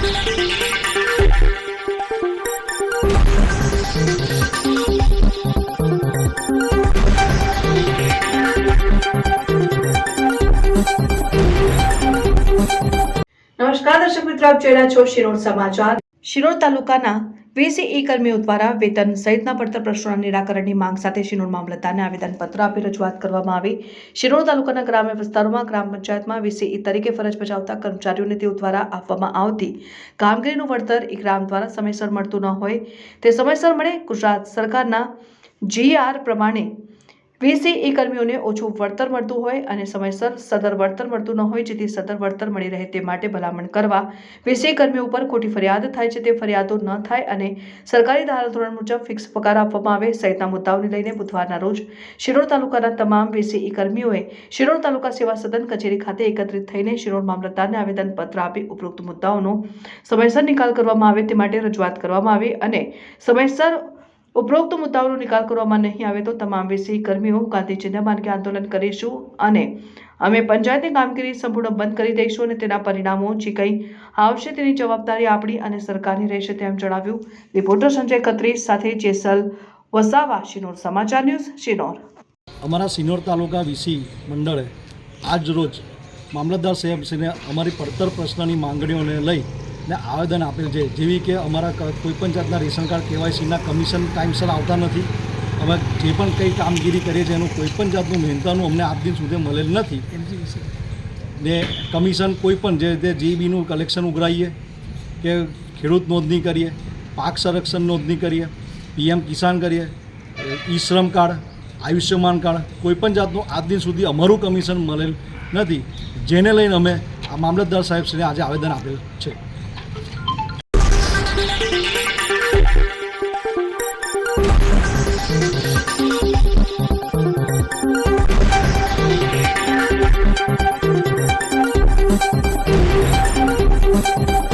નમસ્કાર દર્શક મિત્રો, આપ જોઈ રહ્યા છો શિનોર સમાચાર। શિનોર તાલુકાના VCE કર્મીઓ દ્વારા વેતન સહિતના પડતર પ્રશ્નોના નિરાકરણની માંગ સાથે શિનોર મામલતદારને આવેદનપત્ર આપી રજૂઆત કરવામાં આવી। શિનોર તાલુકાના ગ્રામ્ય વિસ્તારોમાં ગ્રામ પંચાયતમાં VCE તરીકે ફરજ બજાવતા કર્મચારીઓને તેઓ દ્વારા આપવામાં આવતી કામગીરીનું વળતર એક ગ્રામ દ્વારા સમયસર મળતું ન હોય તે સમયસર મળે। ગુજરાત સરકારના GR પ્રમાણે VCE કર્મીઓને ઓછું વળતર મળતું હોય અને સમયસર સદર વળતર મળતું ન હોય, જેથી સદર વળતર મળી રહે તે માટે ભલામણ કરવા VCE કર્મીઓ ઉપર ખોટી ફરિયાદ થાય છે તે ફરિયાદો ન થાય અને સરકારી ધારાધોરણ મુજબ ફિક્સ પગાર આપવામાં આવે સહિતના મુદ્દાઓને લઈને બુધવારના રોજ શિનોર તાલુકાના તમામ VCE કર્મીઓએ શિનોર તાલુકા સેવા સદન કચેરી ખાતે એકત્રિત થઈને શિનોર મામલતદારને આવેદનપત્ર આપી ઉપરોક્ત મુદ્દાઓનો સમયસર નિકાલ કરવામાં આવે તે માટે રજૂઆત કરવામાં આવી અને સમયસર ઉપરોક્ત મુદ્દાઓનો નિકાલ કરવામાં નહીં આવે તો તમામ VCE કર્મીઓ ગાંધી ચિહ્ન માર્ગે આંદોલન કરીશું અને અમે પંચાયતની કામગીરી સંપૂર્ણ બંધ કરી દઈશું અને તેના પરિણામો જે કંઈ આવશે તેની જવાબદારી આપણી અને સરકારની રહેશે તેમ જણાવ્યું। રિપોર્ટર સંજય ખત્રી સાથે જેસલ વસાવા, શિનોર સમાચાર ન્યૂઝ, શિનોર। અમારા શિનોર તાલુકા VCE મંડળે આજ રોજ મામલતદાર સાહેબશ્રીને અમારી પડતર પ્રશ્નની માંગણીઓને લઈ ને આવેદન આપેલ છે, જેવી કે અમારા કોઈપણ જાતના રેશન કાર્ડ KYCના કમિશન ટાઈમસર આવતા નથી। અમે જે પણ કંઈ કામગીરી કરીએ છીએ એનું કોઈપણ જાતનું મહેનતાનું અમને આજ દિન સુધી મળેલ નથી ને કમિશન કોઈપણ જે રીતે GBનું કલેક્શન ઉઘરાઈએ કે ખેડૂત નોંધણી કરીએ, પાક સંરક્ષણ નોંધણી કરીએ, PM કિસાન કરીએ, ઈ-શ્રમ કાર્ડ, આયુષ્યમાન કાર્ડ, કોઈપણ જાતનું આજ દિન સુધી અમારું કમિશન મળેલ નથી, જેને લઈને અમે આ મામલતદાર સાહેબશ્રીને આજે આવેદન આપેલ છે।